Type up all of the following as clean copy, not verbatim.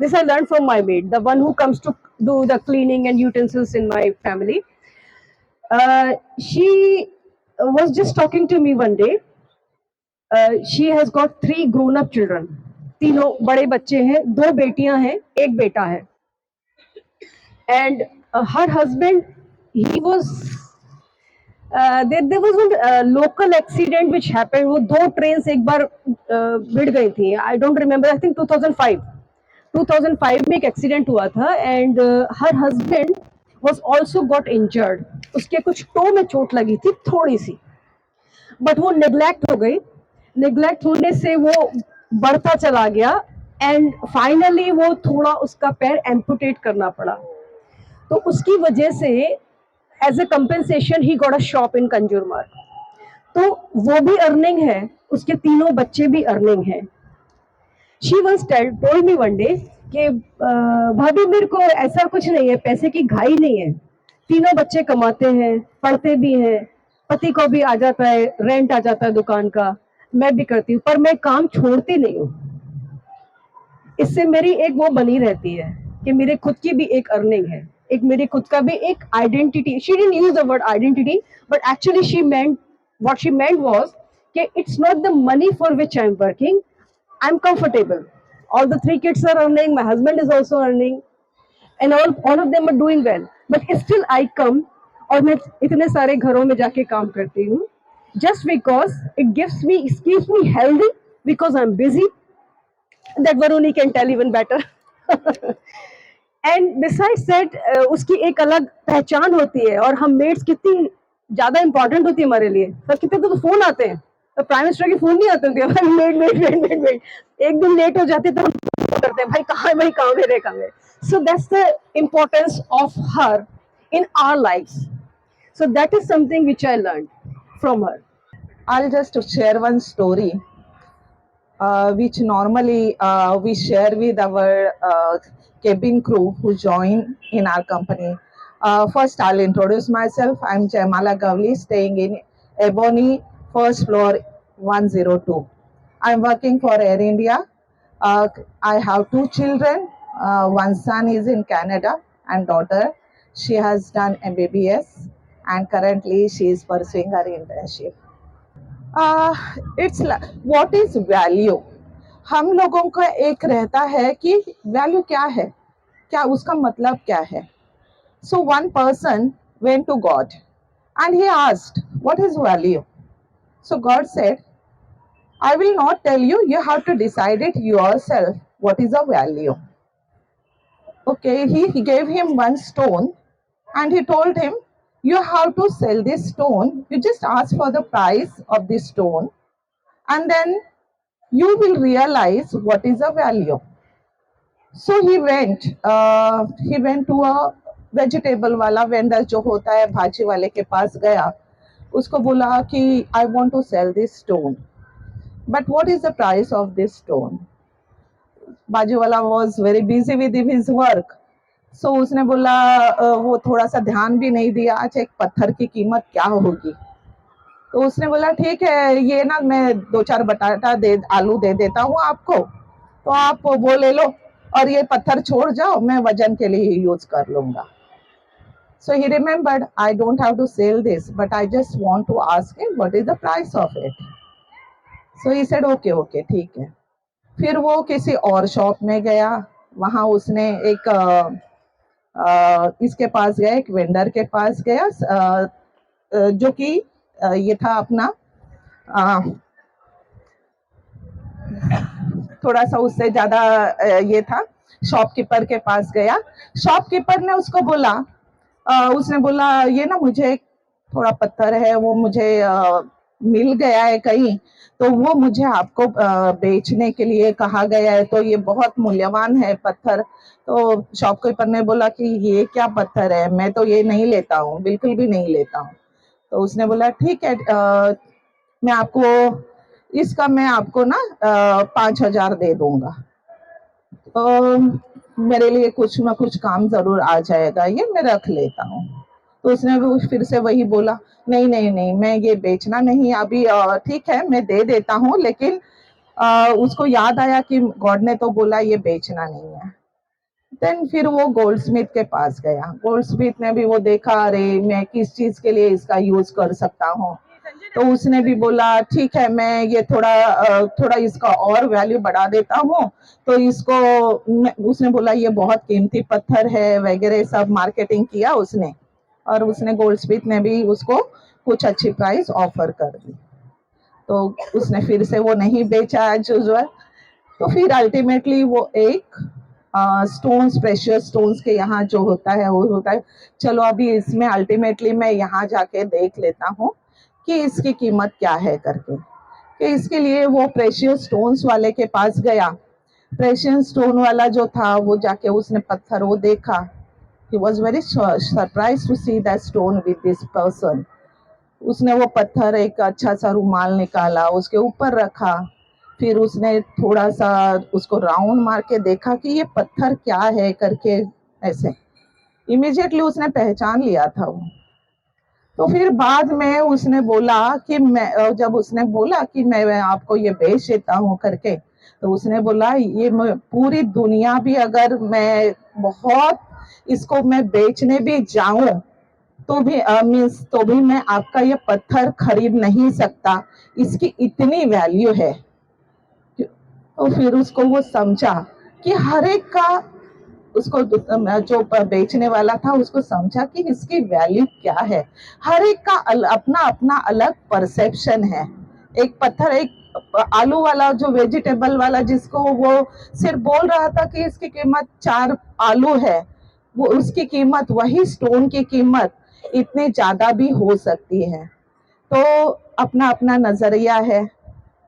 This I learned from my maid, the one who comes to do the cleaning and utensils in my family. She was just talking to me one day. She has got 3 grown-up children. तीनों बड़े बच्चे हैं, 2 बेटियां हैं, एक बेटा है. And her husband, he was there was one local accident which happened. वो 2 trains एक बार भिड़ गई थी. I don't remember. I think 2005. 2005 में एक एक्सीडेंट हुआ था and her husband was also got injured. उसके कुछ टो में चोट लगी थी थोड़ी सी, बट वो नेग्लेक्ट हो गई. नेग्लेक्ट होने से वो बढ़ता चला गया एंड फाइनली वो थोड़ा उसका पैर एम्पुटेट करना पड़ा. तो उसकी वजह से एज ए कंपेंसेशन ही got a shop in consumer. तो वो भी अर्निंग है, उसके तीनों बच्चे भी अर्निंग है. She once told me one day कि भाभी मेरे को ऐसा कुछ नहीं है, पैसे की घाई नहीं है, तीनों बच्चे कमाते हैं, पढ़ते भी हैं, पति को भी आ जाता है, रेंट आ जाता है दुकान का, मैं भी करती हूँ, पर मैं काम छोड़ती नहीं हूँ. इससे मेरी एक वो बनी रहती है कि मेरे खुद की भी एक अर्निंग है, एक मेरे खुद का भी एक identity. She didn't use the word identity, but actually she meant what she meant was कि it's not the money for which I am working. I'm comfortable. All the 3 kids are earning. My husband is also earning, and all of them are doing well. But still, I come और मैं इतने सारे घरों में जाके काम करती हूँ, just because it keeps me healthy because I'm busy. That Varuni can tell even better. And besides that, उसकी एक अलग पहचान होती है और हम मेड्स कितनी ज्यादा इंपॉर्टेंट होती है हमारे लिए. सर कितने तो फोन आते हैं, तो प्राइम मिनिस्टर के फोन नहीं आते होंगे, made made made made made, एक दिन लेट हो जाते तो हम फोन करते हैं, भाई कहाँ है, भाई कहाँ मेरे कहाँ है. So that's the importance of her in our lives. So that is something which I learned from her. I'll just share one story which normally we share with our cabin crew who join in our company. First, I'll introduce myself. I'm Jaimala Gavli, staying in Ebony, first floor 102. I'm working for Air India. I have 2 children. One son is in Canada and daughter. She has done MBBS and currently she is pursuing her internship. It's what is value. हम लोगों का एक रहता है कि value क्या है, क्या उसका मतलब क्या है. So one person went to God and he asked what is value. So God said I will not tell you, you have to decide it yourself what is a value. Okay, he gave him one stone and he told him you have to sell this stone. You just ask for the price of this stone and then you will realize what is the value. So he went to a vegetable वाला vendor जो होता है भाजी वाले के पास गया, उसको बोला कि I want to sell this stone, but what is the price of this stone. भाजी वाला was very busy with his work. So उसने बोला वो थोड़ा सा ध्यान भी नहीं दिया, अच्छा एक पत्थर की कीमत क्या होगी. तो उसने बोला ठीक है, ये ना मैं 2-4 बटाटा आलू दे देता हूँ आपको, तो आप वो ले लो और ये पत्थर छोड़ जाओ, मैं वजन के लिए यूज कर लूंगा. So he remembered, I don't have to sell this, but I just want to ask him what is the price of it. So he said okay ठीक है. फिर वो किसी और शॉप में गया, वहां उसने एक इसके पास गया, एक वेंडर के पास गया जो कि ये था अपना थोड़ा सा उससे ज्यादा ये था, शॉपकीपर के पास गया. शॉपकीपर ने उसको बोला उसने बोला ये ना मुझे थोड़ा पत्थर है, वो मुझे मिल गया है कहीं, तो वो मुझे आपको बेचने के लिए कहा गया है, तो ये बहुत मूल्यवान है पत्थर. तो शॉपकीपर ने बोला कि ये क्या पत्थर है, मैं तो ये नहीं लेता हूँ, बिल्कुल भी नहीं लेता हूँ. तो उसने बोला ठीक है, मैं आपको ना 5,000 दे दूंगा, मेरे लिए कुछ ना कुछ काम जरूर आ जाएगा, ये मैं रख लेता हूँ. तो उसने फिर से वही बोला नहीं नहीं नहीं, मैं ये बेचना नहीं अभी, ठीक है मैं दे देता हूँ, लेकिन उसको याद आया कि गॉड ने तो बोला ये बेचना नहीं है. देन फिर वो गोल्ड स्मिथ के पास गया। गोल्ड स्मिथ ने भी वो देखा, अरे मैं किस चीज के लिए इसका यूज कर सकता हूँ। तो उसने भी बोला ठीक है, मैं ये थोड़ा इसका और वैल्यू बढ़ा देता हूँ। तो उसने बोला ये बहुत कीमती पत्थर है वगैरह, सब मार्केटिंग किया उसने। और उसने गोल्ड स्मिथ ने भी उसको कुछ अच्छी प्राइस ऑफर कर दी। तो उसने फिर से वो नहीं बेचा एज यूजुअल। तो फिर अल्टीमेटली वो एक स्टोन्स, प्रेशियस स्टोन्स के यहाँ जो होता है वो होता है, चलो अभी इसमें अल्टीमेटली मैं यहाँ जाके देख लेता हूँ कि इसकी कीमत क्या है करके। कि इसके लिए वो प्रेशियस स्टोन्स वाले के पास गया। प्रेशियस स्टोन वाला जो था वो जाके उसने पत्थर वो देखा। He was very surprise to see that stone with this person. उसने वो पत्थर, एक अच्छा सा रुमाल निकाला, उसके ऊपर रखा। फिर उसने थोड़ा सा उसको राउंड मार के देखा कि ये पत्थर क्या है करके। ऐसे इमीडिएटली उसने पहचान लिया था वो। तो फिर बाद में उसने बोला कि जब उसने बोला कि मैं आपको ये बेच देता हूँ करके, तो उसने बोला ये पूरी दुनिया भी अगर मैं बहुत इसको मैं बेचने भी जाऊं तो भी मीन्स तो भी मैं आपका ये पत्थर खरीद नहीं सकता, इसकी इतनी वैल्यू है। तो फिर उसको वो समझा कि हर एक का, उसको जो बेचने वाला था उसको समझा कि इसकी वैल्यू क्या है। हर एक का अपना अपना अलग परसेप्शन है। एक पत्थर, एक आलू वाला जो वेजिटेबल वाला जिसको वो सिर्फ बोल रहा था कि इसकी कीमत 4 आलू है, वो उसकी कीमत, वही स्टोन की कीमत इतनी ज्यादा भी हो सकती है। तो अपना अपना नजरिया है,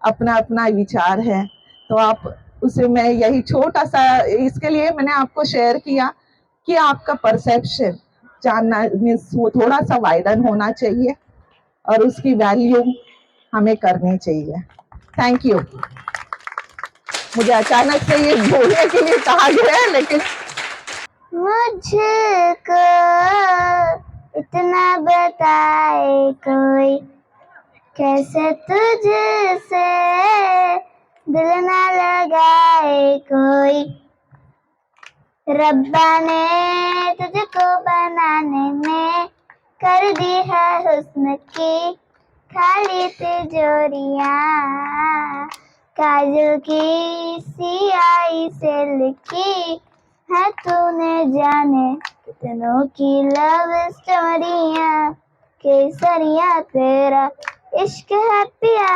अपना अपना विचार है। तो आप उसे, मैं यही छोटा सा इसके लिए मैंने आपको शेयर किया कि आपका परसेप्शन जानना मीन्स वो थोड़ा सा वाइडन होना चाहिए और उसकी वैल्यू हमें करनी चाहिए। Thank you. मुझे अचानक से ये बोलने के लिए कहा गया है, लेकिन मुझको इतना बताए कोई, कैसे तुझसे दिल ना लगाए कोई। रब्बा ने तुझको बनाने में कर दी है हुस्न की खाली तिजोरियां, काजल की सियाही से लिखी है तूने जाने कितनों की लव स्टोरियां। केसरिया तेरा इश्क है पिया,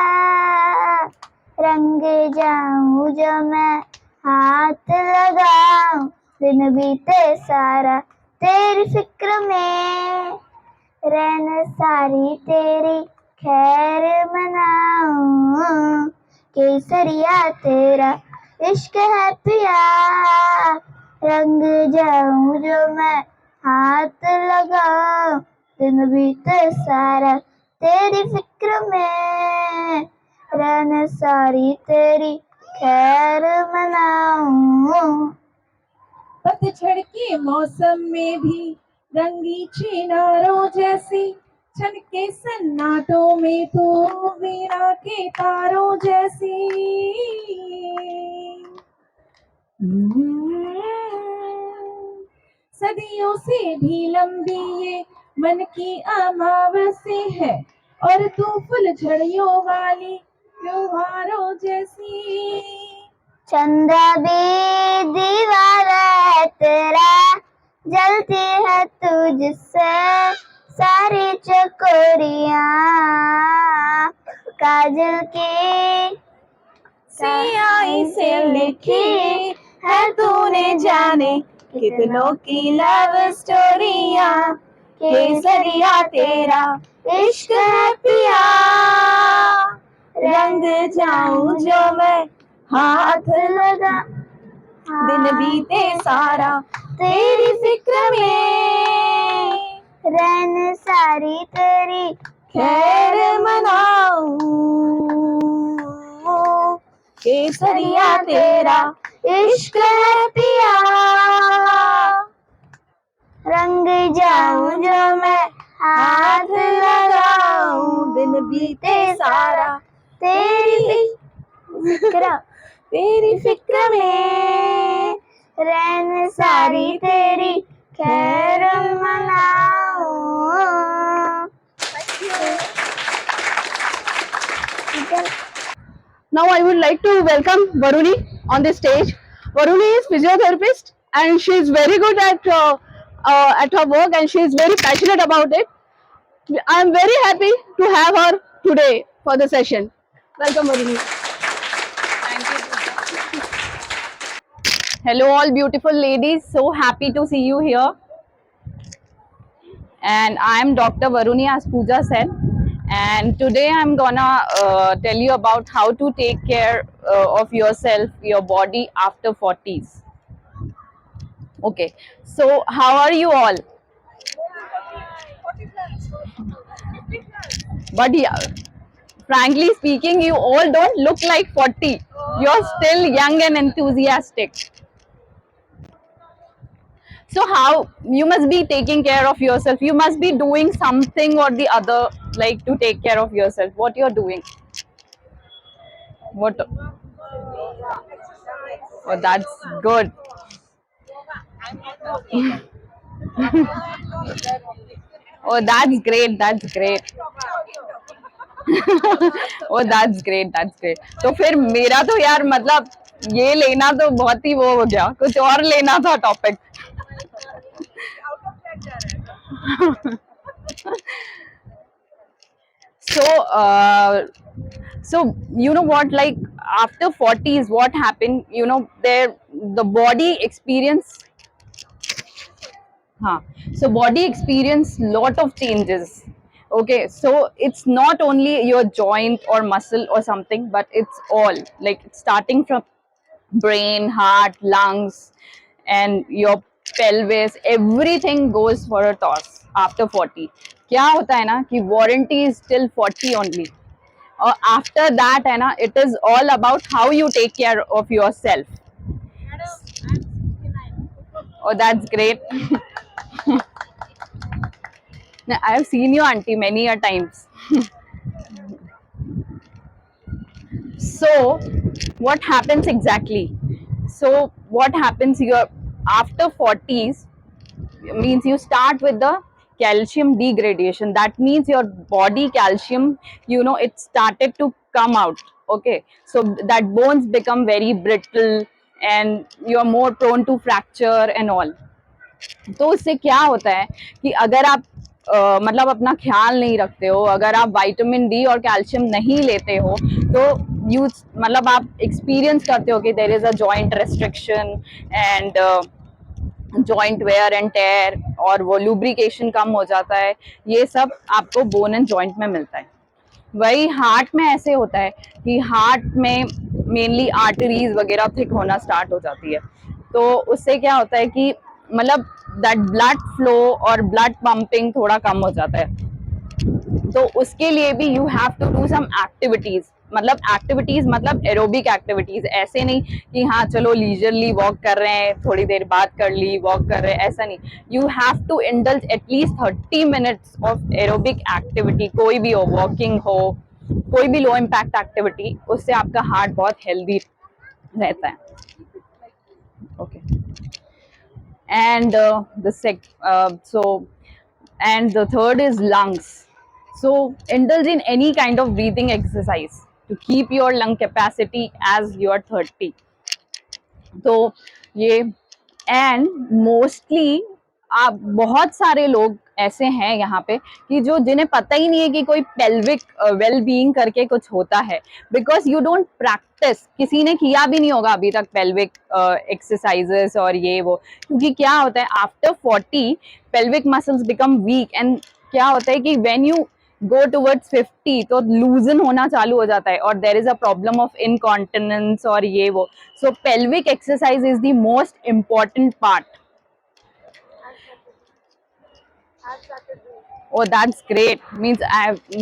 रंग जाऊं जो मैं हाथ लगाऊं, दिन बीते सारा तेरी फिक्र में, रैन सारी तेरी खैर मनाऊं। केसरिया तेरा इश्क है पिया, रंग जाऊं जो मैं हाथ लगाऊं, दिन बीते सारा तेरी फिक्र में, रैन सारी तेरी खैर मनाऊं। पतझड़ के मौसम में भी रंगी चिनारों जैसी, छनके सन्नाटों में तो वीणा के तारों जैसी। सदियों से भी लंबी ये मन की अमावस्या है, और तू फुलझड़ियों वाली त्योहारों जैसी। चंद्रा भी दीवारा है तेरा, जलती है तुझसे सारी चकोरियां, काजल की सियाही से लिखी है तूने जाने कितनों की लव स्टोरियां। केसरिया तेरा इश्क है पिया, रंग जाऊं जो मैं हाथ लगा, दिन बीते सारा तेरी फिक्र में, रैन सारी तेरी खैर मनाऊं। केसरिया तेरा इश्क है पिया, रंग जाऊं जो मैं हाथ लगाऊं, दिन बीते सारा तेरी फिक्र तेरी फिक्र में, रैन सारी तेरी खैर मनाऊं। Now I would like to welcome Varuni on the stage. Varuni is physiotherapist and she is very good at her work and she is very passionate about it. I am very happy to have her today for the session. Welcome, Varuni. Hello, all beautiful ladies. So happy to see you here. And I am Dr. Varuni, as Pooja said. And today I'm gonna tell you about how to take care of yourself, your body after 40s. Okay, so how are you all? But yeah, frankly speaking, you all don't look like 40. You're still young and enthusiastic. So how you must be taking care of yourself. You must be doing something or the other, like to take care of yourself. What you're doing? What? Oh, that's good. Oh, that's great. That's great. Oh, that's great. That's great. तो फिर मेरा तो यार मतलब ये लेना तो बहुत ही वो हो गया, कुछ और लेना था topic. So, so you know what? Like after 40s, what happened? You know, the body experience. Huh. So body experience lot of changes. Okay, so it's not only your joint or muscle or something, but it's all like starting from brain, heart, lungs, and your pelvis. Everything goes for a toss after 40. क्या होता है ना कि warranty is till 40 only. Or after that है ना, it is all about how you take care of yourself. Oh, that's great. I have seen you, auntie, many a times. So, what happens exactly? So, what happens here after 40s means you start with the calcium degradation. That means your body calcium, you know, it started to come out. Okay, so that bones become very brittle and you are more prone to fracture and all. तो उससे क्या होता है कि अगर आप मतलब अपना ख्याल नहीं रखते हो, अगर आप विटामिन डी और कैल्शियम नहीं लेते हो, तो यू मतलब आप एक्सपीरियंस करते हो कि there is a joint restriction and joint wear and tear, और वो लुब्रिकेशन कम हो जाता है. ये सब आपको बोन एंड जॉइंट में मिलता है. वही हार्ट में ऐसे होता है कि हार्ट में मेनली आर्टरीज वगैरह थिक होना स्टार्ट हो जाती है. तो उससे क्या होता है कि मतलब दैट ब्लड फ्लो और ब्लड पंपिंग थोड़ा कम हो जाता है. तो उसके लिए भी you have to do some activities. मतलब एक्टिविटीज मतलब एरोबिक एक्टिविटीज. ऐसे नहीं कि हाँ चलो लीजरली वॉक कर रहे हैं, थोड़ी देर बाद कर ली, वॉक कर रहे हैं, ऐसा नहीं. You have to indulge at least 30 minutes of aerobic activity. कोई भी हो, वॉकिंग हो, कोई भी लो इम्पैक्ट एक्टिविटी, उससे आपका हार्ट बहुत हेल्दी रहता है. Okay. And and the third is lungs. So indulge in any kind of breathing exercise to keep your lung capacity as you are 30. तो ये एंड मोस्टली आप बहुत सारे लोग ऐसे हैं यहाँ पे कि जो जिन्हें पता ही नहीं है कि कोई पेल्विक वेल बीइंग करके कुछ होता है, बिकॉज यू डोंट प्रैक्टिस. किसी ने किया भी नहीं होगा अभी तक पेल्विक एक्सरसाइजेस और ये वो. क्योंकि क्या होता है after 40 pelvic muscles become weak and क्या होता है कि व्हेन यू गो टुवर्ड्स 50 तो लूजन होना चालू हो जाता है और there is a problem of incontinence और ये वो. So pelvic exercise is the most important part. Oh, that's great. Means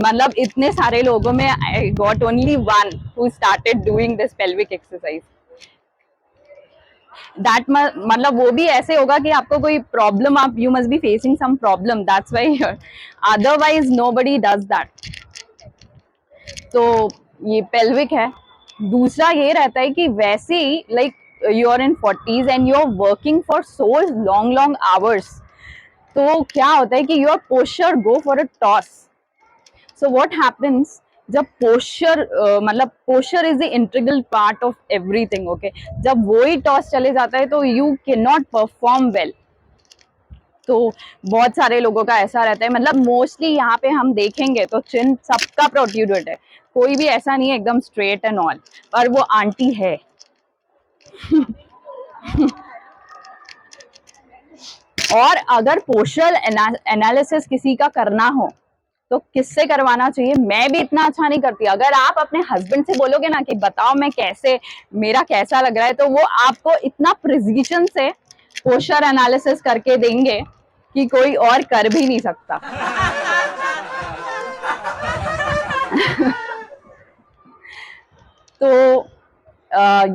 मतलब इतने सारे लोगों में I got only one who started doing this pelvic exercise. That मतलब वो भी ऐसे होगा कि आपको कोई प्रॉब्लम, आप you must be facing some problem. That's why otherwise nobody does that. तो ये pelvic है. दूसरा ये रहता है कि वैसे ही like you are in 40s and you are working for so long hours, तो क्या होता है कि your posture go for a toss. So what happens, जब पोस्चर मतलब posture is the integral part of everything. Okay, जब वो ही टॉस चले जाता है तो you can not perform well. तो बहुत सारे लोगों का ऐसा रहता है, मतलब मोस्टली यहाँ पे हम देखेंगे तो चिन सबका प्रोट्रूडेड है, कोई भी ऐसा नहीं है एकदम स्ट्रेट एंड ऑल, पर वो आंटी है. और अगर पोस्चरल एनालिसिस किसी का करना हो तो किससे करवाना चाहिए? मैं भी इतना अच्छा नहीं करती. अगर आप अपने हस्बैंड से बोलोगे ना कि बताओ मैं कैसे, मेरा कैसा लग रहा है, तो वो आपको इतना प्रिसिजन से पोस्चर एनालिसिस करके देंगे कि कोई और कर भी नहीं सकता. तो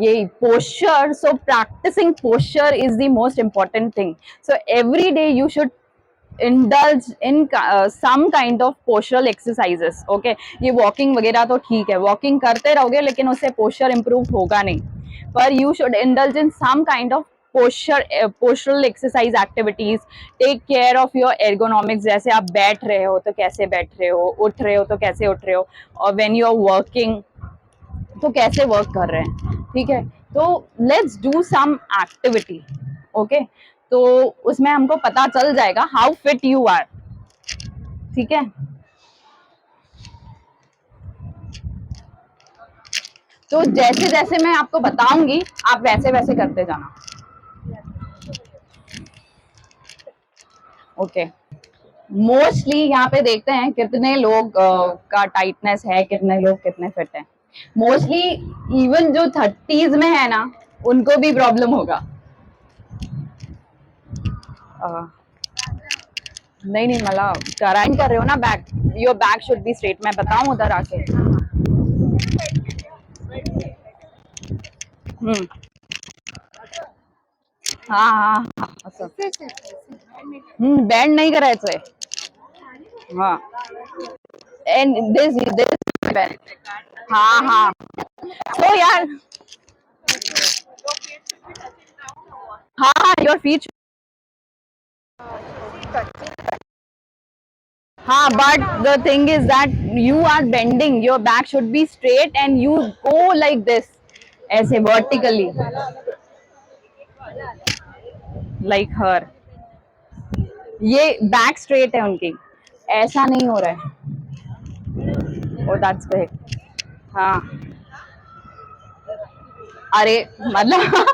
ये posture, so practicing posture is the most important thing. So every day you should indulge in some kind of postural exercises. Okay, ये walking वगैरह तो ठीक है, walking करते रहोगे लेकिन उससे posture improve होगा नहीं, पर you should indulge in some kind of postural exercise activities. Take care of your ergonomics, जैसे आप बैठ रहे हो तो कैसे बैठ रहे हो, उठ रहे हो तो कैसे उठ रहे हो, और when you are working तो कैसे वर्क कर रहे हैं. ठीक है, तो let's do some activity. Okay, तो उसमें हमको पता चल जाएगा हाउ फिट यू आर. ठीक है, तो जैसे जैसे मैं आपको बताऊंगी आप वैसे वैसे करते जाना. ओके, मोस्टली यहाँ पे देखते हैं कितने लोग का टाइटनेस है, कितने लोग कितने फिट हैं. मोस्टली इवन जो 30s में है ना उनको भी प्रॉब्लम होगा. नहीं नहीं, मतलब कराइन कर रहे हो ना back, your back should be straight. मैं बताऊं उधर आके. हम्म, हाँ हाँ हाँ, असं. बेंड नाही करायचंय. हाँ, एंड दिस बेंड. हाँ हाँ, तो यार हाँ हाँ, योर फीट. हाँ, but the thing is that you are bending, your back should be straight and you go like this, ऐसे vertically, like her. ये बैक स्ट्रेट है उनकी, ऐसा नहीं हो रहा है. Oh, that's great. हाँ, अरे मतलब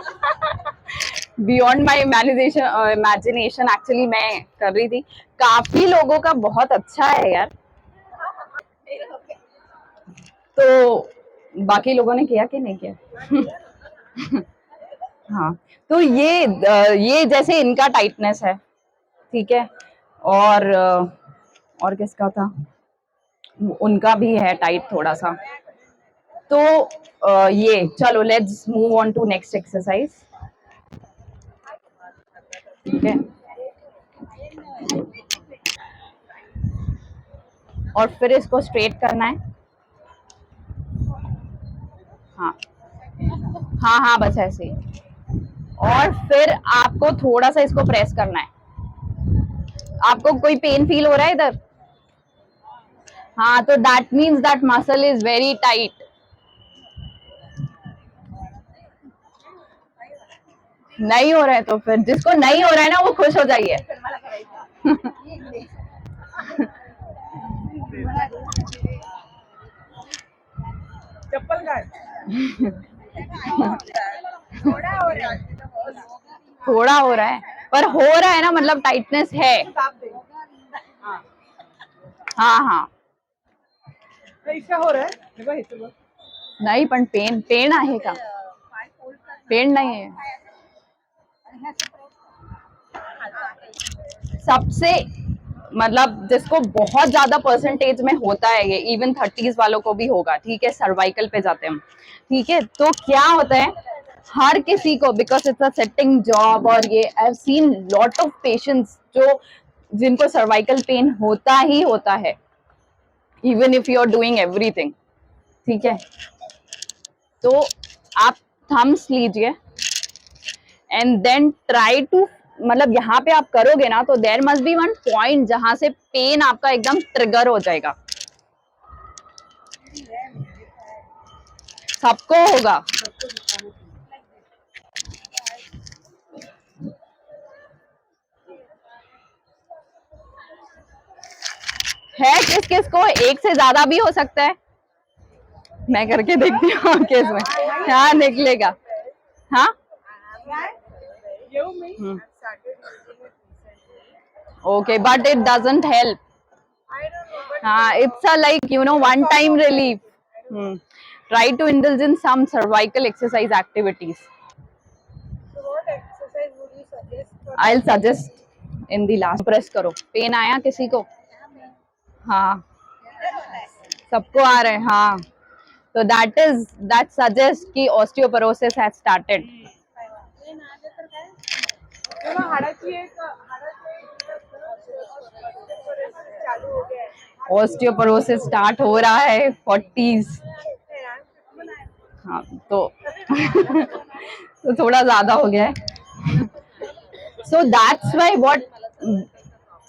बियॉन्ड माई इमेजिनेशन एक्चुअली मैं कर रही थी. काफी लोगों का बहुत अच्छा है यार, तो बाकी लोगों ने किया कि नहीं किया? हाँ, तो ये जैसे इनका टाइटनेस है. ठीक है, और किसका था, उनका भी है टाइट थोड़ा सा. तो ये चलो let's move on to next exercise. ठीक है, और फिर इसको स्ट्रेट करना है. हाँ हाँ हाँ, बस ऐसे ही. और फिर आपको थोड़ा सा इसको प्रेस करना है. आपको कोई पेन फील हो रहा है इधर? हाँ, तो that means that muscle is very tight. नहीं हो रहा है तो फिर जिसको नहीं हो रहा है ना वो खुश हो जाइए. चप्पल का थोड़ा हो रहा है, पर हो रहा है ना, मतलब टाइटनेस है. हाँ हाँ, इसका हो रहा है. नाही पण पेन आहे का? पेन नाही है. सबसे मतलब जिसको बहुत ज्यादा परसेंटेज में होता है ये, इवन 30s वालों को भी होगा. ठीक है, सर्वाइकल पे जाते हैं हम. ठीक है, तो क्या होता है हर किसी को, because it's a setting job, और ये I have seen lot of patients जिनको सर्वाइकल पेन होता ही होता है, even if you are doing everything. ठीक है, तो आप थम्स लीजिए एंड देन ट्राई टू, मतलब यहाँ पे आप करोगे ना तो there must be one point जहां से पेन आपका एकदम ट्रिगर हो जाएगा। सबको होगा। है किस किस को, एक से ज्यादा भी हो सकता है, मैं करके देखती हूँ केस में, हाँ निकलेगा। हाँ okay, but it doesn't help. हाँ, it's a like you know one time relief. Try to indulge in some cervical exercise activities. I will suggest in the last. Press करो। पेन आया किसी को? हाँ सबको आ रहे हैं। हाँ, तो that suggests कि osteoporosis has started. Osteoporosis start हो रहा है 40s। हाँ तो तो थोड़ा ज्यादा हो गया है। So that's why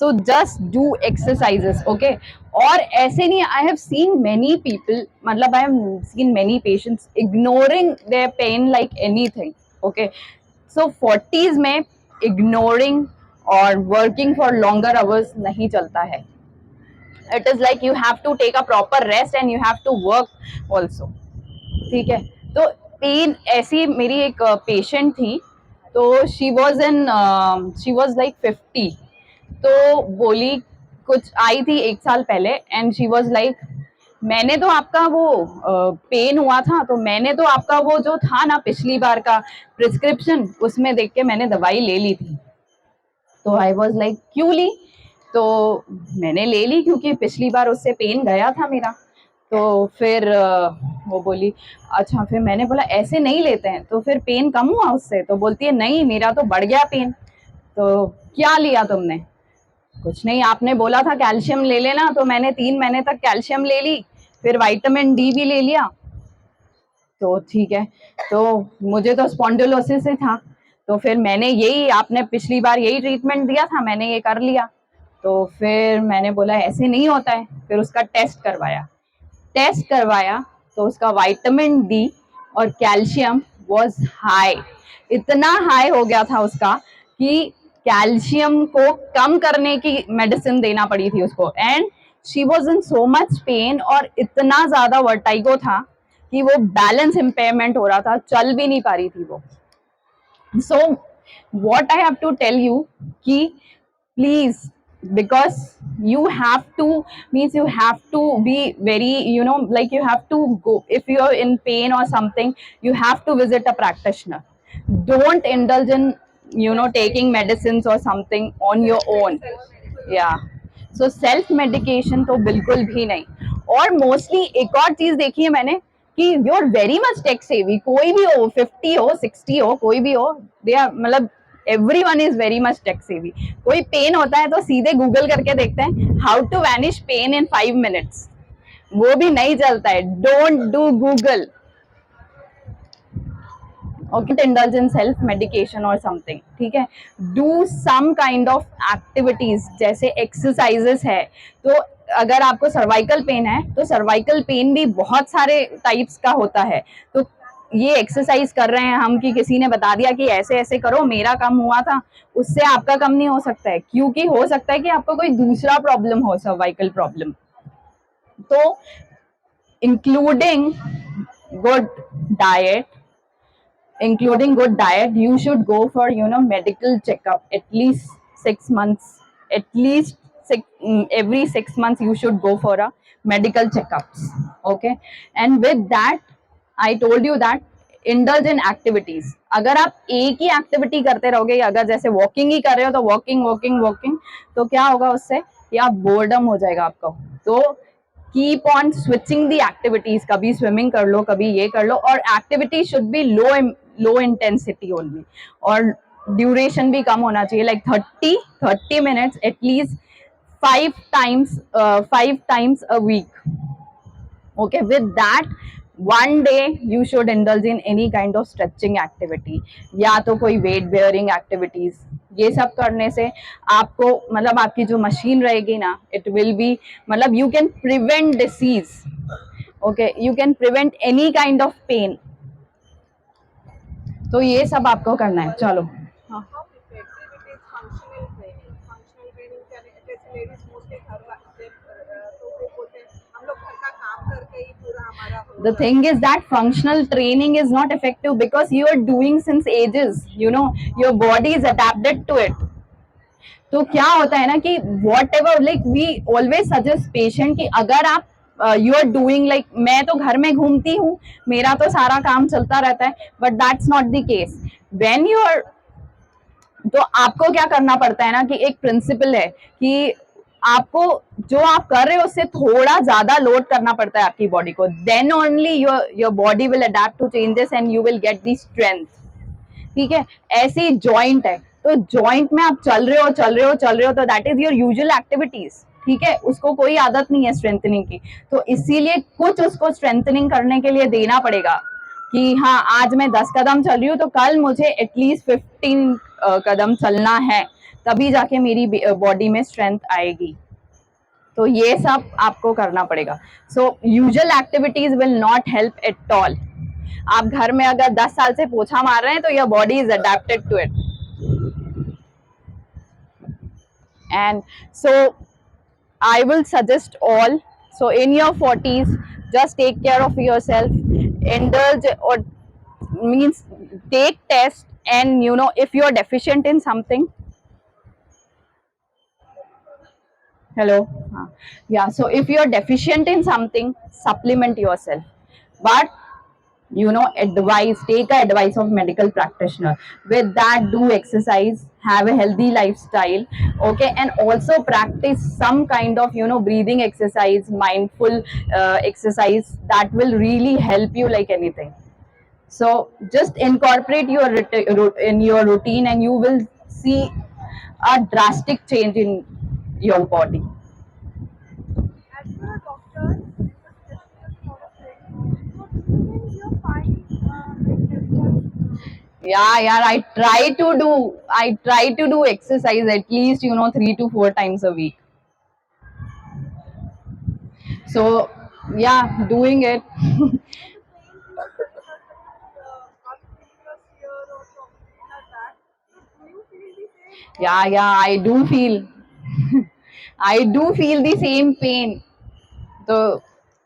so just do exercises, okay? और ऐसे नहीं, I have seen many people, मतलब I have seen many patients ignoring their pain like anything, okay? So 40s में ignoring और working for longer hours नहीं चलता है। It is like you have to take a proper rest and you have to work also, ठीक है? तो pen ऐसी, मेरी एक पेशेंट थी, तो शी वॉज लाइक 50, तो बोली, कुछ आई थी 1 साल पहले, एंड शी वॉज लाइक, मैंने तो आपका वो पेन हुआ था तो मैंने तो आपका वो जो था ना पिछली बार का प्रिस्क्रिप्शन, उसमें देख के मैंने दवाई ले ली थी। तो आई वॉज लाइक क्यों ली? तो मैंने ले ली क्योंकि पिछली बार उससे पेन गया था मेरा। तो फिर वो बोली अच्छा, फिर मैंने बोला ऐसे नहीं लेते हैं, तो फिर पेन कम हुआ उससे? तो बोलती है नहीं, मेरा तो बढ़ गया पेन। तो क्या लिया तुमने? कुछ नहीं, आपने बोला था कैल्शियम ले लेना, तो मैंने 3 महीने तक कैल्शियम ले ली, फिर विटामिन डी भी ले लिया। तो ठीक है, तो मुझे तो स्पॉन्डिलोसिस से था, तो फिर मैंने यही, आपने पिछली बार यही ट्रीटमेंट दिया था, मैंने ये कर लिया। तो फिर मैंने बोला ऐसे नहीं होता है, फिर उसका टेस्ट करवाया तो उसका विटामिन डी और कैल्शियम वाज हाई, इतना हाई हो गया था उसका कि कैल्शियम को कम करने की मेडिसिन देना पड़ी थी उसको। And she was in so much pain, और इतना ज्यादा वर्टाइगो था कि वो बैलेंस इम्पेयरमेंट हो रहा था, चल भी नहीं पा रही थी वो। So what I have to tell you कि please, because you have to be very, you know, like you have to go, if you are in pain or something, you have to visit a practitioner. Don't indulge in, you know, taking medicines or something on your own. Yeah, so self medication तो बिल्कुल भी नहीं। और mostly एक और चीज देखी है मैंने कि you are very much tech savvy, कोई भी हो, 50 हो, 60 हो, कोई भी हो, दे आर, मतलब everyone is very much tech savvy. कोई पेन होता है तो सीधे गूगल करके देखते हैं how to vanish pain in 5 minutes, वो भी नहीं चलता है। Don't do Google, okay? Indulge in self medication और समथिंग, ठीक है? Do some kind of activities, जैसे एक्सरसाइजेस है। तो अगर आपको सर्वाइकल पेन है तो सर्वाइकल पेन भी बहुत सारे टाइप्स का होता है, तो ये एक्सरसाइज कर रहे हैं हम कि किसी ने बता दिया कि ऐसे ऐसे करो, मेरा कम हुआ था, उससे आपका कम नहीं हो सकता है, क्योंकि हो सकता है कि आपको कोई दूसरा प्रॉब्लम हो, सर्वाइकल प्रॉब्लम। तो including good diet, you should go for, you know, medical checkup at least 6 months, every 6 months you should go for a medical checkups, okay? And with that, I told you that indulge in activities. अगर आप एक ही activity करते रहोगे, अगर जैसे walking ही कर रहे हो तो वॉकिंग, तो क्या होगा उससे कि आप बोर्डम हो जाएगा आपको। तो keep on switching the activities, कभी स्विमिंग कर लो, कभी ये कर लो, और activity should be low intensity only, और ड्यूरेशन भी कम होना चाहिए, like 30 minutes at least 5 times a week, okay? With that, one day you should indulge in any kind of stretching activity, या तो कोई weight bearing activities. ये सब करने से आपको मतलब आपकी जो मशीन रहेगी ना, it will be मतलब you can prevent disease, okay, you can prevent any kind of pain. तो ये सब आपको करना है. चलो. How effective it is functional training. Functional training जैसे लेडीज मोस्टली घर तो वो बोलते हैं हम लोग घर का काम करके ही पूरा हमारा The thing is that functional training is not effective because you are doing since ages, you know, your body is adapted to it. तो क्या होता है ना कि whatever like we always suggest patient कि अगर आप यू आर डूइंग लाइक मैं तो घर में घूमती हूँ, मेरा तो सारा काम चलता रहता है, but that's not the case. When you are, तो आपको क्या करना पड़ता है ना कि एक प्रिंसिपल है कि आपको जो आप कर रहे हो उससे थोड़ा ज्यादा लोड करना पड़ता है आपकी बॉडी को. Then only your body will adapt to changes and you will get the strength. ठीक है. ऐसे ही जॉइंट है, तो जॉइंट में आप चल रहे हो तो that is your usual activities. ठीक है. उसको कोई आदत नहीं है स्ट्रेंथनिंग की, तो इसीलिए कुछ उसको स्ट्रेंथनिंग करने के लिए देना पड़ेगा कि हाँ आज मैं 10 कदम चल रही हूँ तो कल मुझे एटलीस्ट 15 कदम चलना है, तभी जाके मेरी बॉडी में स्ट्रेंथ आएगी. तो ये सब आपको करना पड़ेगा. So usual activities will not help at all. आप घर में अगर 10 साल से पोछा मार रहे हैं तो your body is adapted to it. And so I will suggest all. So in your 40s, just take care of yourself. Indulge or means take test, and you know if you are deficient in something. Hello. Yeah. So if you are deficient in something, supplement yourself. But you know, advice, take a advice of medical practitioner. With that, do exercise, have a healthy lifestyle, okay, and also practice some kind of, you know, breathing exercise, mindful exercise that will really help you like anything. So just incorporate in your routine and you will see a drastic change in your body. as per a doctor, this is sort of thing. So do you think you're fine Yeah, I try to do exercise at least, you know, 3 to 4 times a week. So yeah, doing it. Yeah, I do feel I do feel the same pain. So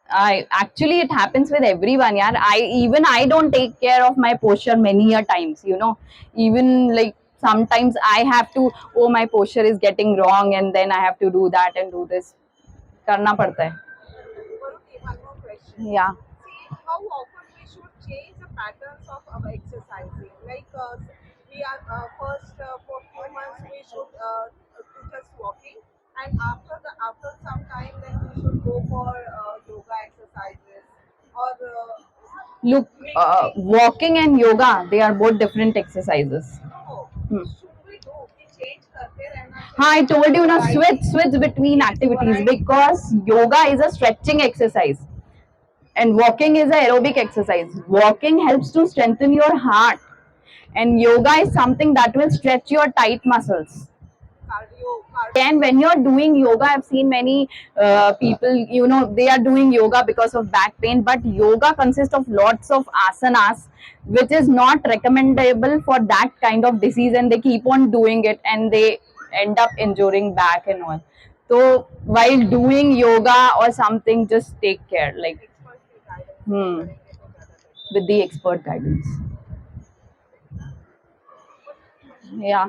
I actually it happens with everyone. Yeah, I don't take care of my posture many a times. You know, even like sometimes I have to. Oh, my posture is getting wrong, and then I have to do that and do this. करना पड़ता है. One more question. Yeah. See, how often we should change the patterns of our exercising? Like we are first for few months we should do just walking, and after some time then we should go for yoga exercises or Look, walking and yoga, they are both different exercises. no, should we do? We change करते रहना हाँ, I told you now, Right. switch between activities Right. because yoga is a stretching exercise and walking is a aerobic exercise. Walking helps to strengthen your heart, and yoga is something that will stretch your tight muscles. cardio. And when you're doing yoga, I've seen many people, you know, they are doing yoga because of back pain, but yoga consists of lots of asanas, which is not recommendable for that kind of disease, and they keep on doing it and they end up injuring back and all. So while doing yoga or something, just take care, like with the expert guidance. Yeah.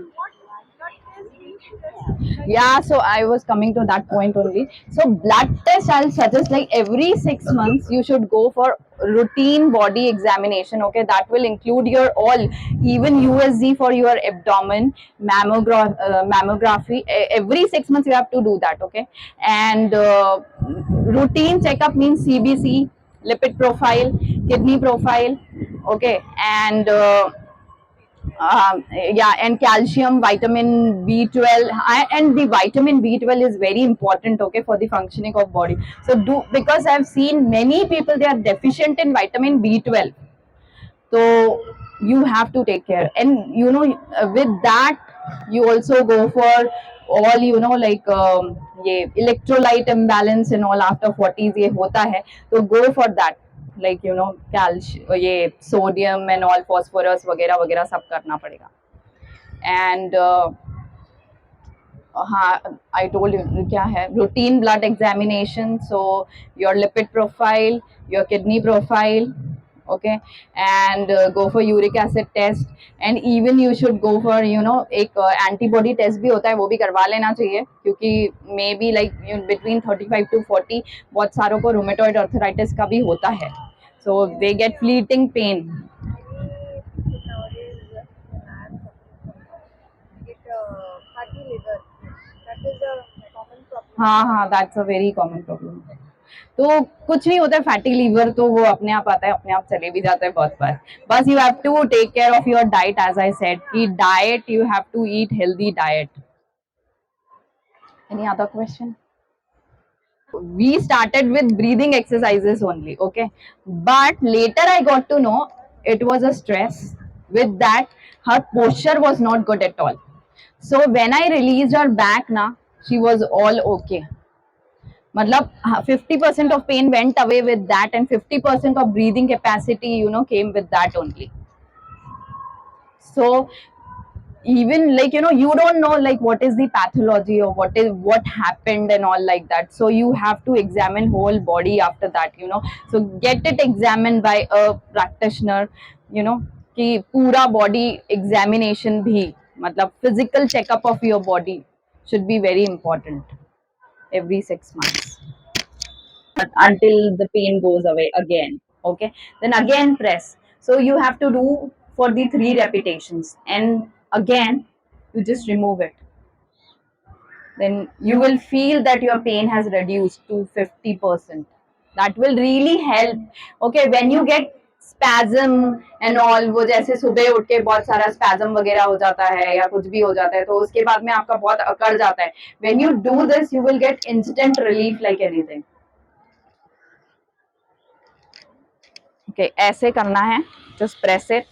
Yeah, so I was coming to that point only. So blood test, I'll suggest like every 6 months you should go for routine body examination. Okay, that will include your all, even USG for your abdomen, mammography. Every 6 months you have to do that. Okay, and routine checkup means CBC, lipid profile, kidney profile. Okay, and Yeah, and calcium, vitamin B12, and the vitamin B12 is very important, okay, for the functioning of body. So because I've seen many people, they are deficient in vitamin B12. So you have to take care, and with that you also go for all, like ये electrolyte imbalance and all after 40s ये होता है, तो go for that, like calcium, ये sodium and all, phosphorus वगैरह वगैरह सब करना पड़ेगा. And हाँ, I told you क्या है, routine blood examination, so your lipid profile, your kidney profile, okay, and go for uric acid test, and even you should go for एक antibody test भी होता है, वो भी करवा लेना चाहिए, क्योंकि maybe like between 35 to 40 बहुत सारों को rheumatoid arthritis का भी होता है, so they get fleeting pain. हाँ हाँ, that's a very common problem. तो कुछ नहीं होता है फैटी लीवर, तो वो अपने आप आता है, अपने आप चले भी जाता है बहुत बार. बस you have to take care of your diet, as I said कि diet, you have to eat healthy diet. Any other question? We started with breathing exercises only, okay, but later I got to know it was a stress. With that, her posture was not good at all. So when I released her back na, she was all okay. मतलब 50% of pain went away with that, and 50% of breathing capacity came with that only. So even like you don't know like what is the pathology or what happened and all like that, so you have to examine whole body after that, so get it examined by a practitioner, कि पूरा body examination भी, मतलब physical checkup of your body should be very important every 6 months until the pain goes away again, okay, then again press. So you have to do for the 3 repetitions, and again you just remove it, then you will feel that your pain has reduced to 50%. That will really help, okay, when you get spasm and all, वो जैसे सुबह उठ के बहुत सारा spasm वगैरह हो जाता है या कुछ भी हो जाता है, तो उसके बाद में आपका बहुत अकड़ जाता है, when you do this you will get instant relief like anything. Okay, ऐसे करना है, just press it.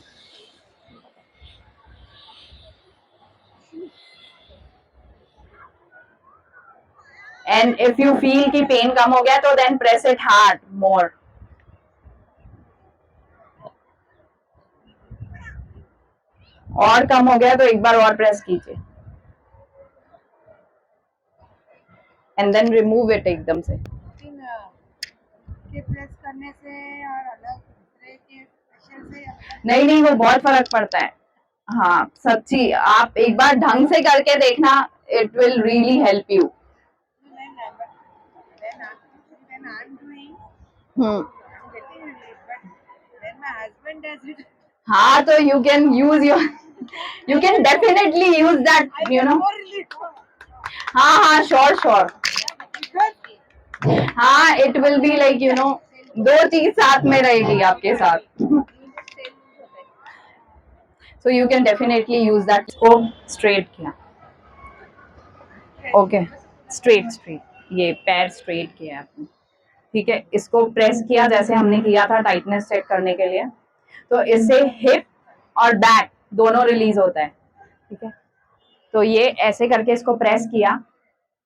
And if you feel कि pain कम हो गया, तो then press it hard more. और कम हो गया तो एक बार और press कीजिए. And then remove it एकदम से. प्रेस करने से और अलग दूसरे के प्रेशर से नहीं, वो बहुत फर्क पड़ता है. हाँ सच्ची, आप एक बार ढंग से करके देखना, it will really help you. when I'm doing, Hmm. I'm getting relief, but when my husband does it, हाँ, तो you can use your, you can definitely use that, I get more relief. हाँ, sure. Because हाँ, it will be like दो चीज साथ में रहेगी आपके साथ. So you can definitely use that. इसको straight किया, okay, straight, ये पैर straight किया आपने, ठीक है. इसको प्रेस किया जैसे हमने किया था टाइटनेस चेक करने के लिए, तो इससे हिप और बैक दोनों रिलीज होता है, ठीक है. तो ये ऐसे करके इसको प्रेस किया,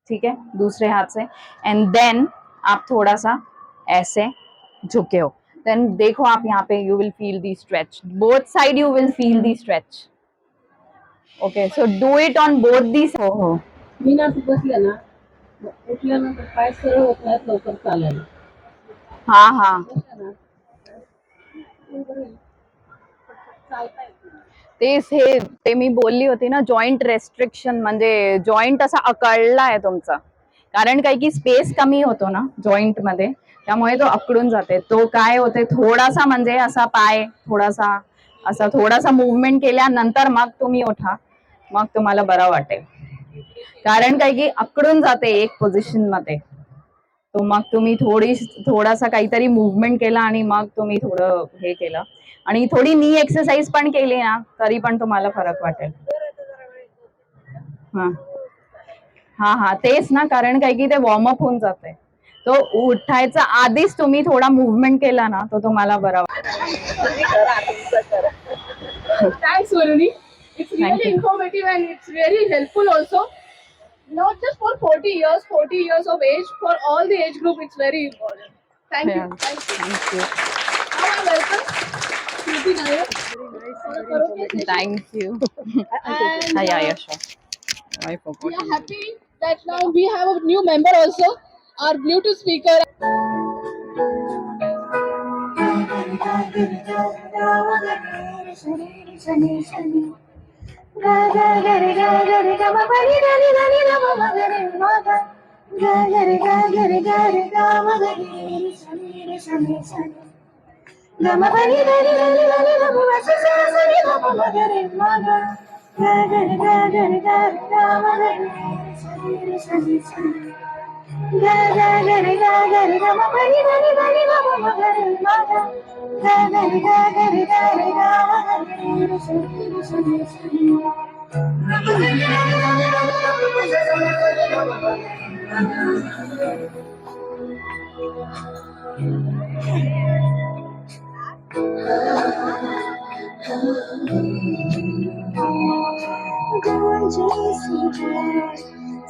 ठीक है, दूसरे हाथ से, एंड देन आप थोड़ा सा ऐसे झुके हो, देन देखो आप यहाँ पे, you will feel the stretch, both side you will feel the stretch. Okay, so do it on both the. हो मी ना बसले ना, उठल्यानंतर पाय सरळ होत नाहीत लवकर चालायला. हाँ, ते मी बोलली होती ना, जॉईंट रेस्ट्रिक्शन म्हणजे जॉईंट असा अकळला आहे तुमचा, कारण काय की स्पेस कमी होतो ना जॉईंट मध्ये, त्यामुळे तो अकडून जाते. तो काय होते, थोडासा म्हणजे असा पाय थोडासा मुवमेंट केल्यानंतर मग तुम्ही उठा, मग तुम्हाला बरं वाटेल, कारण काय की अकडून जाते एक पोझिशन मध्ये. तो मग तुम्ही थोडासा काहीतरी मुवमेंट केला आणि मग तुम्ही थोडं हे केलं आणि थोडी नी एक्सरसाइज पण केली ना तरी पण तुम्हाला फरक वाटेल. हा हा हा तेच ना, कारण काय की ते वॉर्मअप होऊन जाते. तो उठायचा आधीच तुम्ही थोडा मुवमेंट केला ना तो तुम्हाला बरा Thanks, Varuni. It's Thank really you. informative and it's very helpful also. Not just for 40 years of age, for all the age group, it's very important. Thank you. Yeah. Thank you. Thank you. Now I welcome Shruti Nair for a karaoke session. Thank you. And Yeah, sure. I we forgot. are happy that now we have a new member also, our Bluetooth speaker.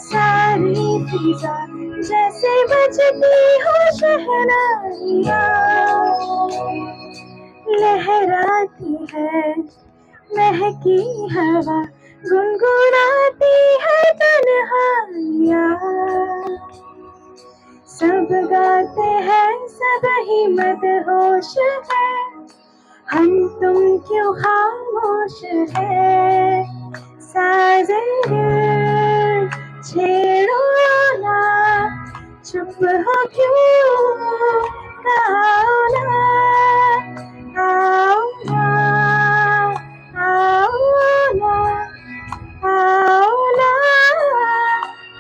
सारी फिजा जैसे बजती हो शहनाइयाँ, लहराती है महकी हवा, गुनगुनाती है तन्हाइयाँ। सब गाते हैं सब ही मदहोश है, हम तुम क्यों खामोश है। साज़े छेड़ो ना, चुप हो क्यों, गाओ ना, आओ ना, आओ ना, आओ ना,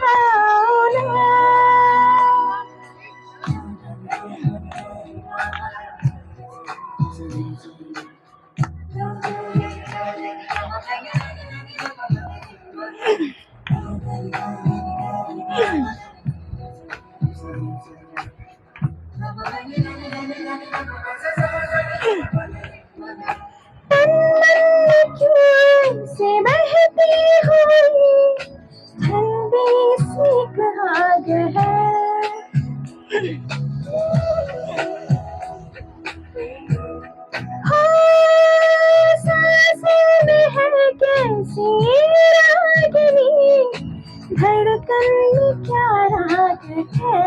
आओ ना। से बहती हुई ठंडी सी आग है, सांसों में है कैसी रागनी, धड़कन में क्या राग है।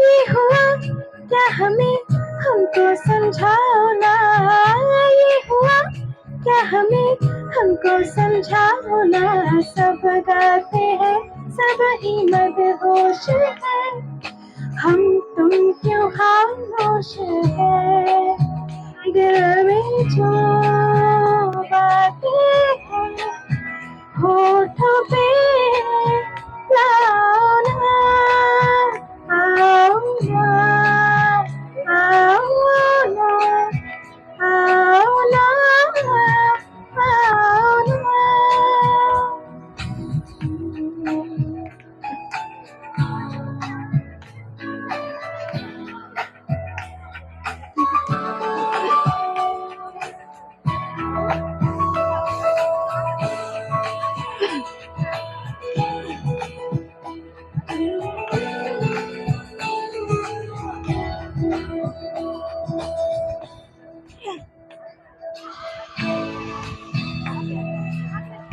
ये हुआ क्या हमें हमको समझाओ ना, ये हुआ क्या हमें हमको समझाओ ना। सब गाते हैं सब ही मदहोश है, हम तुम क्यों खामोश है। दिल में जो बातें हैं होठों पे लाओ ना, आओ ना, आओ ना, आओ ना, आओ ना।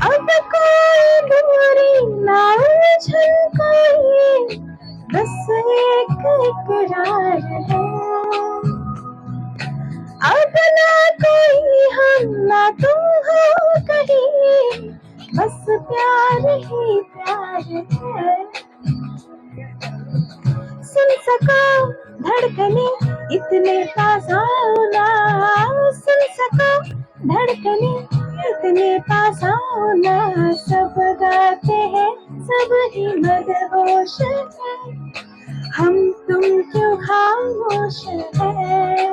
अब कोई दूरी ना उलझन कोई, बस एक इकरार है। अब ना कोई हम ना तुम हो कहीं, बस प्यार ही प्यार है। सुन सको धड़कने इतने पास आओ ना, सुन सको धड़कने इतने पास आओ ना। सब गाते हैं सब ही मदहोश है, हम तुम क्यों खामोश है।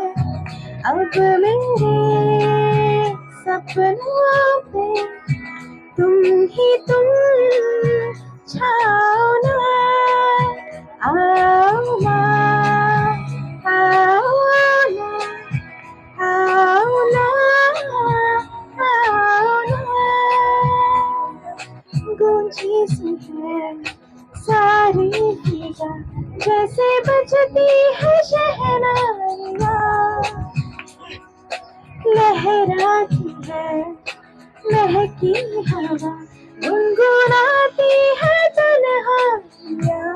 अब मेरे सपनों पे तुम ही तुम छाओ ना, आओ ना, आओ ना, आओ ना, आओ ना। गूंजी सी है सारी फिजा जैसे बजती है शहनाइयाँ, लहराती है महकी हवा, गुनगुनाती है तन्हाइयाँ।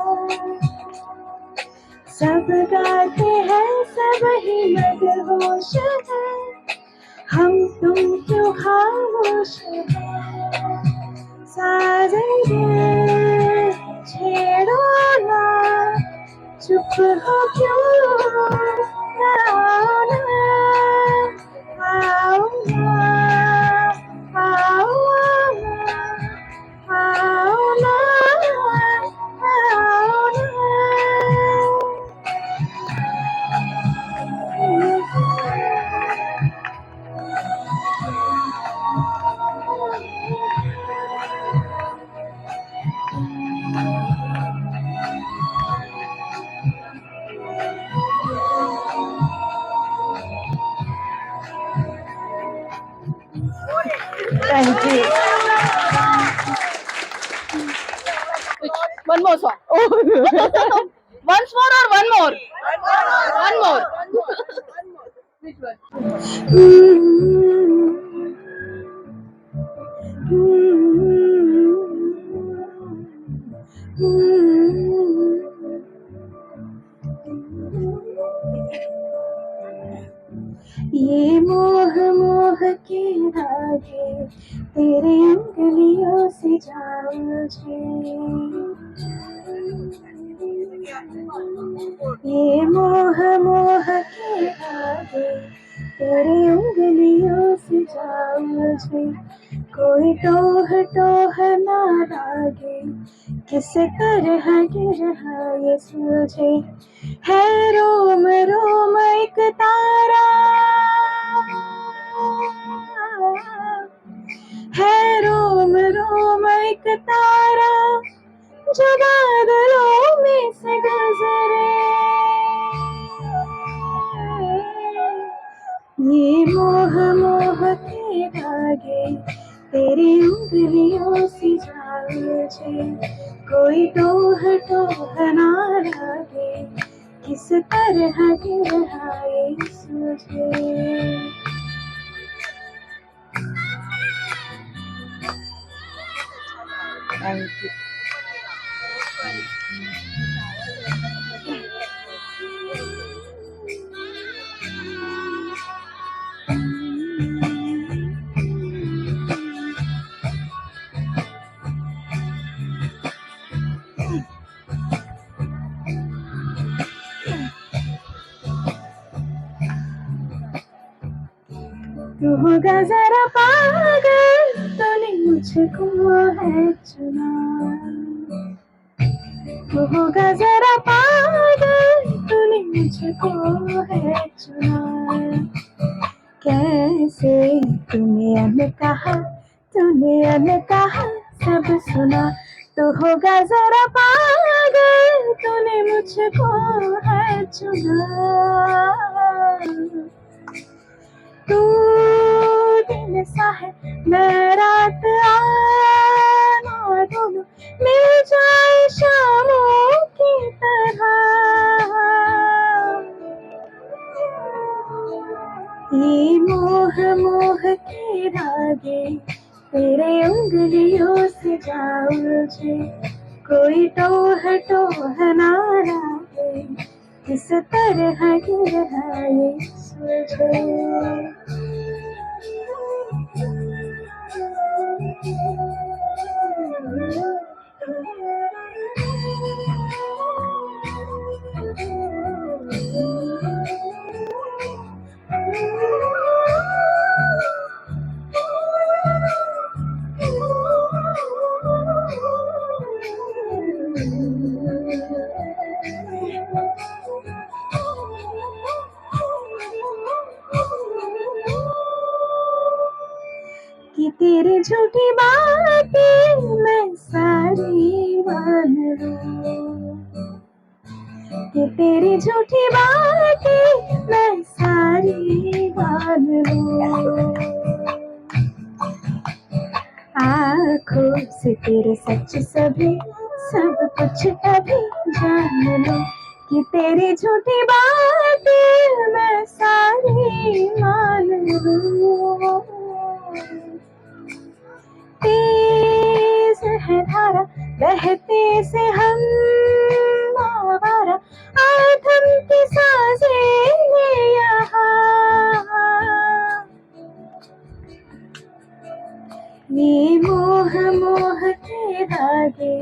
सब गाते हैं सब ही मदहोश है, हम तुम क्यों खामोश है। साजन छेड़ो ना, चुप हो क्यों, आओ ना, आओ ना, आओ ना, आओ ना, आओ ना। Thank you. One more song. Once more or one more? One more. ये मोह मोह के धागे तेरे उंगलियों से जाओ मुझे, ये मोह मोह के धागे तेरे उंगलियों से जाओ मुझे। कोई टोह टोह ना लागे किस तरह गिर ये सूझे, है रोम रोम एक तारा, है रोम रोम एक तारा जो बादलों में से गुजरे। ये मोह मोह के धागे तेरी उंगलियों से जाओ मुझे, कोई टोह टोह ना लागे किस तरह गिर ये सूझे। Thank you. तू होगा जरा पागल तूने मुझको है चुना, तू होगा जरा पागल तूने मुझको है चुना। कैसे तूने अनकहा सब सुना, तू होगा जरा पागल तूने मुझको है चुना। तू दिन सा है मैं रात आना, दोनों मिल जाए शामों की तरह। ये मोह मोह के धागे तेरे उंगलियों से जाओ मुझे, कोई टोह टोह ना लागे किस तरह गिर ये सूझे। लूं कि तेरी झूठी बातें मैं सारी मान लूं, आँखों से तेरे सच सभी सब कुछ अभी जान लूं कि तेरी झूठी बातें मैं सारी मान लूं। तेज है धारा बहते से हम आवारा, आधम की सांसें ये यहाँ, ये मोह मोह के धागे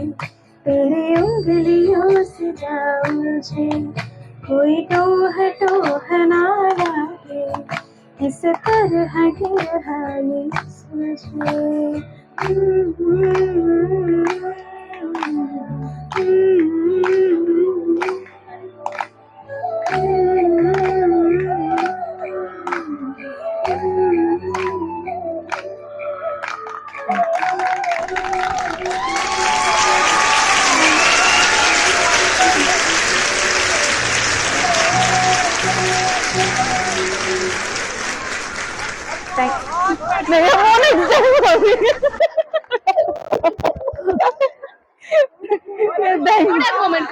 तेरे उंगलियों से जाऊं मुझे, कोई टोह टोह ना लागे, किस तरह गिरा ये मुझे। नहीं वो नहीं Kodak moment.